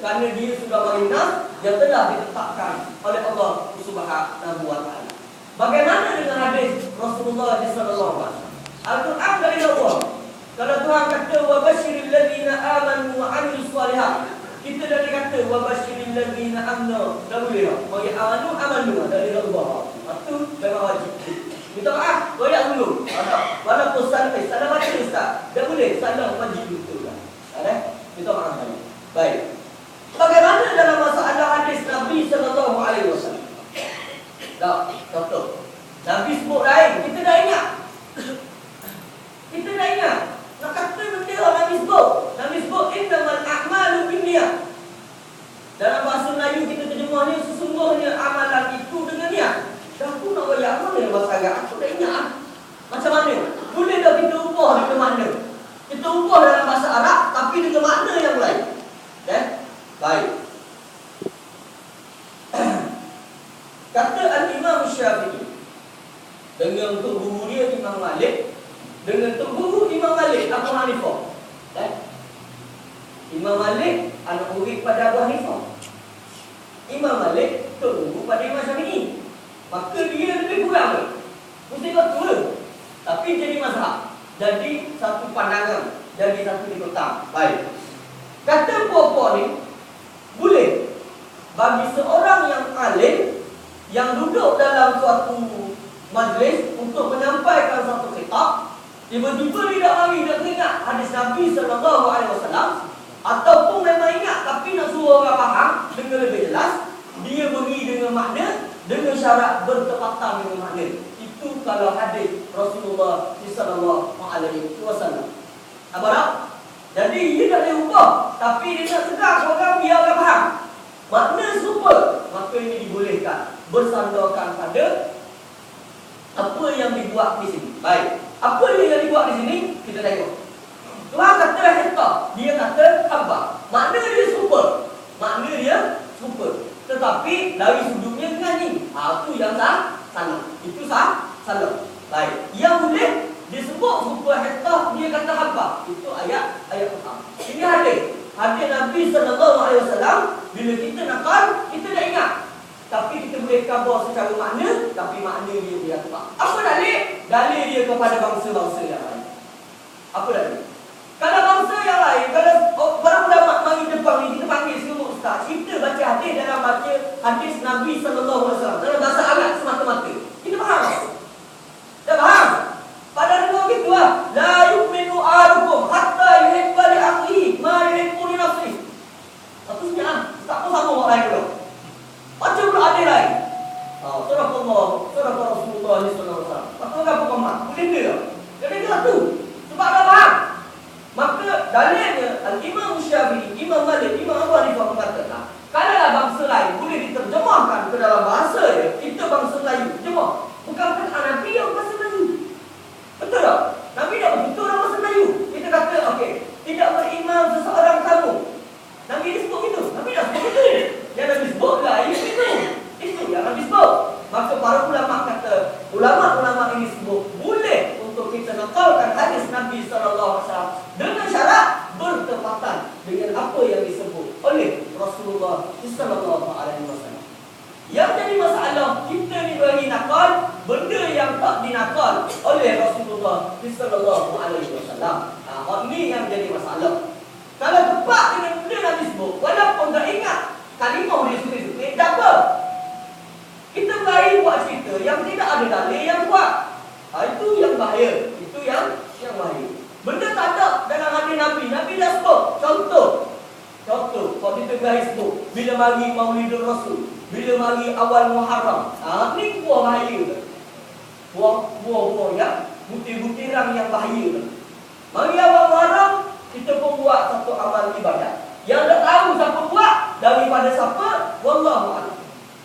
kerana dia sudah marinas yang telah ditetapkan oleh Allah Subhanahu wa taala. Bagaimana dengan hadis Rasulullah sallallahu alaihi wasallam? Al-Quran dari Allah. Kalau Tuhan kata wa basyiril ladzina amanu wa 'amilus shalihat, kita dah kata wa basyiril ladzina amanu. Dah boleh tak? Bagi amanu dari Allah. Itu memang wajib. Minta maaf, royak dulu. Walaupun salah baca ustaz. Dah boleh, salah wajib betul lah. Minta maaf tadi. Baik. Bagaimana dalam masalah hadis Nabi sallallahu alaihi wasallam? Tak, contoh. Nabi sebut lain, kita dah ingat. Kita dah ingat. Nak kata benda Nabi sebut. Nabi sebut innamal a'malu binniyat. Dalam bahasa Melayu kita terjemahnya sesungguhnya amalan itu dengan niat. Dah aku nak bagi amal dalam bahasa Arab, aku dah ingat. Macam mana? Boleh dah kita ubah dengan makna. Kita ubah dalam bahasa Arab tapi dengan makna yang lain. Baik. Kata Al-Imam Syafi'i dengan untuk guru dia Imam Malik, dengan untuk guru Imam Malik Abu Hanifah. Imam Malik anak murid pada Abu Hanifah. Imam Malik untuk guru pada Imam Syafi'i. Maka dia lebih kurang. Mesti betul. Tapi jadi mazhab. Jadi satu pandangan, jadi satu dikotang. Baik. Kata puan-puan ni boleh bagi seorang yang alim yang duduk dalam suatu majlis untuk menyampaikan satu kitab, tiba-tiba dia tak mari nak ingat hadis Nabi sallallahu alaihi wasallam, ataupun memang ingat tapi nak suruh orang faham dengan lebih jelas, dia beri dengan makna dengan syarat bertepatan dengan makna. Itu kalau hadis Rasulullah sallallahu alaihi wasallam. Apa tak? Jadi dia tak boleh ubah, tapi dia nak tegak orang biar orang faham. Makna serupa, maka ini dibolehkan bersandarkan pada apa yang dibuat di sini. Baik, apa yang dibuat di sini kita tengok. Tuhan kata hitta, dia kata haba. Makna dia serupa. Makna dia serupa. Tetapi dari sudutnya dengan ni. Itu yang salah. Itu salah. Baik. Yang boleh disebut serupa hitta, dia kata haba. Itu ayat pertama. Ini hadis Nabi sallallahu alaihi wasallam. Bila kita nakal, kita dah ingat. Tapi kita boleh khabar secara makna, tapi makna dia dia tepat. Apa dalil? Dalil dia kepada bangsa-bangsa yang lain. Apa dalil? Kalau bangsa yang lain, kalau para ulama mari depan ni, kita panggil semua ustaz, kita baca hadis dalam baca hadis Nabi sallallahu alaihi wasallam dalam bahasa Arab semata-mata. Kita faham? Dah faham? Pada rumah gitu lah. La yu'minu ahadukum hatta yuhibba li akhihi ma yuhibbu li nafsihi. Maksudnya tak apa sama orang lain dulu. Macam pula ada lain. Surah Allah, surah Rasulullah sallallahu alaihi wasallam. Maka apa komat? Boleh dia. Jadi dia satu. Sebab dah faham. Maka dalilnya Al-Imam Syafi'i, Imam Malik, Imam Abu Hanifah mengatakan, kalaulah bangsa lain boleh diterjemahkan ke dalam bahasa dia, kita bangsa Melayu terjemah. Bukan kata Nabi yang bahasa Melayu. Betul tak? Nabi dah betul dalam bahasa Melayu. Kita kata, okey, tidak beriman seseorang kamu. Nabi disebut itu. Nabi dah sebut itu. Yang Nabi sebut lah, itu yang Nabi sebut. Maka para ulama kata, ulama-ulama ini sebut boleh untuk kita nakalkan hadis Nabi sallallahu alaihi wasallam dengan syarat bertepatan dengan apa yang disebut oleh Rasulullah sallallahu alaihi wasallam. Yang jadi masalah, kita ni bagi nakal benda yang tak dinakal oleh Rasulullah sallallahu alaihi wasallam. Ini yang jadi masalah. Kalau tepat dengan benda Nabi sebut, walaupun tak ingat kalimah dia suka-suka, tak apa. Kita berlari buat cerita yang tidak ada dalil yang kuat. Itu yang bahaya. Itu yang bahaya. Benda tak ada dalam hadis Nabi. Nabi dah sebut. Contoh. Kalau kita berlari sebut, bila mari Maulidul Rasul, bila mari awal Muharram. Ni buah bahaya. Buah yang butir-butiran yang bahaya. Mari awal Muharram, kita pun buat satu amal ibadat. Yang tak tahu siapa buat, daripada siapa, wallahu a'lam.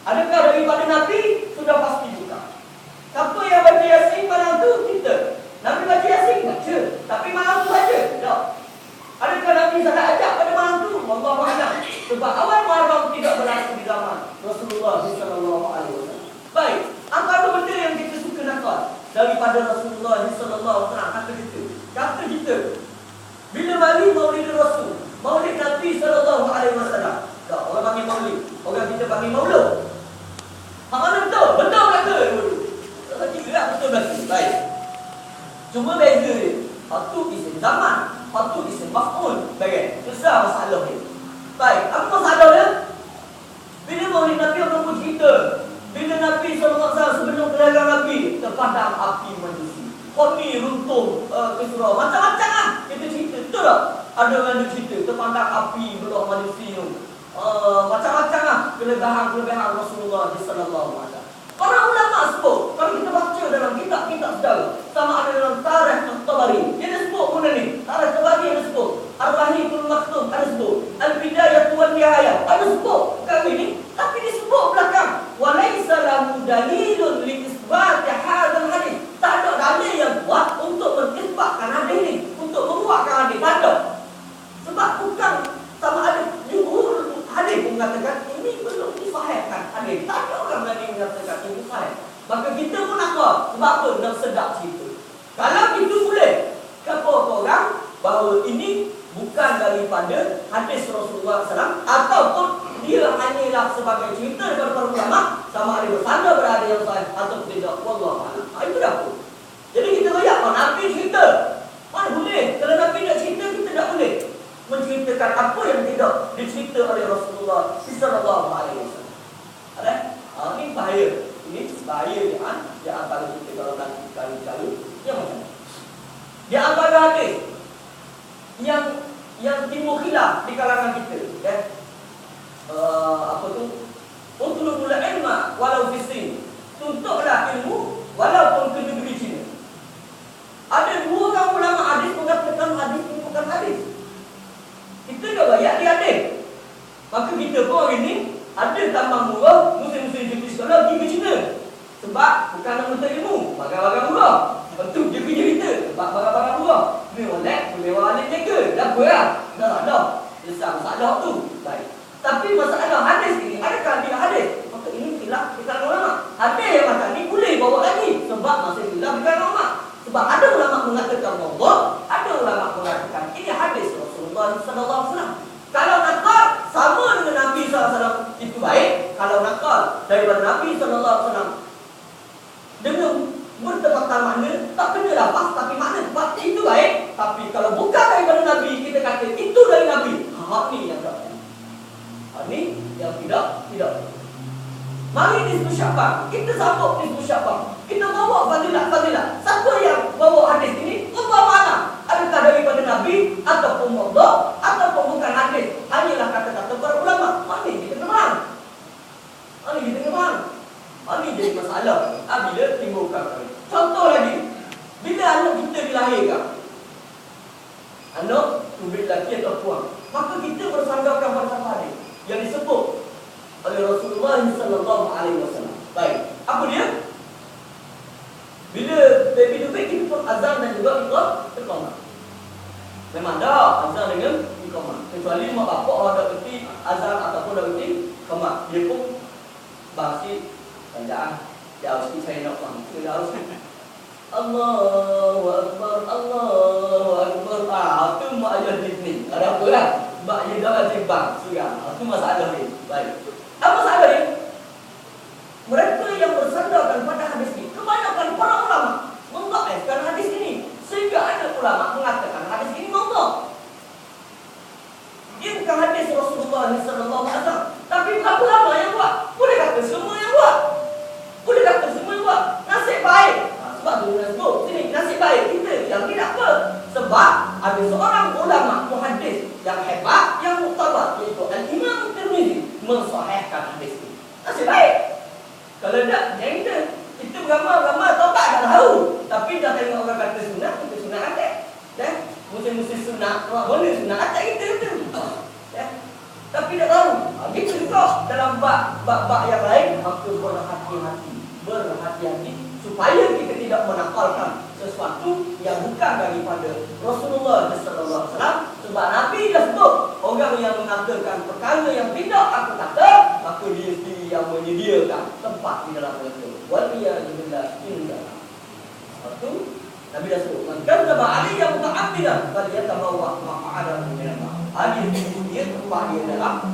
Adakah daripada Nabi? Sudah pasti juga. Siapa yang baca Yasin malam tu? Kita. Nabi baca Yasin? Baca. Tapi malam tu saja? Tak. Adakah Nabi salah ajak pada malam tu? Wallahu a'lam. Sebab awal Muharram tidak berlaku di zaman Rasulullah sallallahu alaihi wasallam. Baik. Apa benda yang kita suka nakal daripada Rasulullah sallallahu alaihi wasallam? Kata kita bila mari Maulid Rasul, Maulid Nabi sallallahu alaihi wasallam, masjid. Orang kita panggil maulud. Hak mana betul? Betul kata dulu. Tapi gerak betul lagi. Baik. Cuma beza dia. Hak tu isim zaman. Hak tu isim maf'ul. Baik. Besar masalah dia. Baik. Apa masalah dia? Bila Maulid Nabi orang pun cerita. Bila Nabi SAW sebelum kelahiran Nabi terpadam api majusi. Koni runtuh ke surau. Macam-macam lah. Kita cerita. Betul tak? Ada orang cerita terpadam api blok majusi tu. Macam-macam lah kelebihan Rasulullah SAW. Para ulama sebut, kalau kita baca dalam kitab-kitab saudara, sama ada dalam Tarikh At-Tabari, dia ada sebut benda ni. Tarikh At-Tabari ada sebut, Ar-Rahimul Maktum ada sebut, Al-Bidayah wan Nihayah ada sebut kami ni, tapi disebut belakang walaysa lahu dalilun li isbat hadzal hadis. Tak ada dalil yang kuat untuk mengisbatkan hadis ni, untuk menguatkan hadis. Tak ada. Sebab bukan sama ada jumhur hadis mengatakan ini belum disahihkan hadis. Tak ada orang lagi mengatakan ini sahih. Maka kita pun nakal. Sebab apa? Nak sedap cerita. Kalau itu boleh kata orang bahawa ini bukan daripada hadis Rasulullah SAW, ataupun dia hanyalah sebagai cerita daripada para ulama, sama ada bersandar pada hadis yang sahih atau tidak. Wallahu a'lam. Itu dah pun. Jadi kita royak Nabi cerita. Mana boleh? Kalau Nabi tak cerita, kita tak boleh menceritakan apa yang tidak dicerita oleh Rasulullah sallallahu alaihi wasallam. Ada? Ini bahaya. Ini bahaya di antara kita kalau nak cari-cari yang macam ni. Di antara hadis yang timbul khilaf di kalangan kita, kan? Apa tu? Utlubul ilma walau fi sin. Tuntutlah ilmu walaupun ke negeri Cina. Ada dua orang ulama hadis mengatakan hadis ini bukan hadis. Kita dah layak di hadis. Maka kita pun hari ni ada tambang murah, musim-musim cuti sekolah pergi ke China. Sebab bukan nak minta ilmu, barang-barang murah. Tentu dia kerja kita, sebab barang-barang murah. Boleh wallet, boleh wallet jaga. Dah apa lah? Dah tak ada. Selesai masalah tu. Baik. Tapi masalah hadis ini, adakah dia hadis? Maka ini khilaf di kalangan ulama. Hadis yang macam ni boleh bawa lagi. Sebab masih khilaf di kalangan ulama. Sebab ada ulama mengatakan maudhu', ada ulama mengatakan ini hadis Rasulullah sallallahu alaihi wasallam. Kalau nakal sama dengan Nabi sallallahu alaihi wasallam itu baik. Kalau nakal daripada Nabi sallallahu alaihi wasallam dengan bertepatan makna, tak kena lafaz tapi makna tepat, itu baik. Tapi kalau bukan daripada Nabi, kita kata itu dari Nabi. Ni yang tak. Ni yang tidak. Mari nisfu Sya'ban. Kita sambut nisfu Sya'ban. Kita bawa fadilah. Siapa yang bawa hadis ini? Allah mana? Adakah daripada Nabi ataupun maudhu' ataupun bukan hadis? Hanyalah kata-kata para ulama. Mari kita kenal. Ini jadi masalah. Bila timbulkan. Contoh lagi. Bila anak kita dilahirkan, anak tu lelaki atau puan, maka kita bersandarkan pada hadis yang disebut oleh Rasulullah sallallahu alaihi wasallam. Baik. Apa dia? Bila baby tu baik, kita pun azan dan juga iqamah. Memang dah azan dengan iqamah. Kecuali mak bapak ada erti azan ataupun ada erti iqamah. Dia pun bahasi bacaan. Dia harus saya nak faham. Dia harus Allahu Akbar, Allahu Akbar. Itu mak ajar ni. Ada apa lah? Mak dia dah timbang. Sudah. Itu masalah dia. Baik. Apa masalah dia? Mereka yang bersandarkan pada hadis ini, kebanyakan para ulama mendhaifkan hadis ini, sehingga ada ulama mengatakan hadis ini maudhu'. Dia bukan hadis Rasulullah sallallahu alaihi wasallam. Tapi berapa lama yang buat? Boleh kata semua yang buat. Nasib baik. Sebab tu nasib sini nasib baik kita yang tidak apa. Sebab ada seorang ulama muhaddis yang hebat, yang muktabar, iaitu Al-Imam Tirmizi, mensahihkan hadis ini. Nasib baik. Kalau tak, yang kita beramai-ramai taubat dah tahu. Tapi dah tengok orang kata sunat, kita sunat atas. Dan musim-musim sunat, boleh sunat atas kita. Tapi dah tahu. Gitu juga dalam bab yang lain, maka berhati-hati supaya kita tidak menakalkan sesuatu yang bukan daripada Rasulullah sallallahu alaihi wasallam. Sebab Nabi dah sebut, orang yang mengatakan perkara yang tidak aku kata, maka dia sendiri yang menyediakan tempat di dalam neraka. Waliyadzubillah inna. Waktu Nabi dah sebut, "Man kadzdzaba alayya muta'ammidan falyatabawa maq'adahu minan nar." Hadis ini dia tempat dia dalam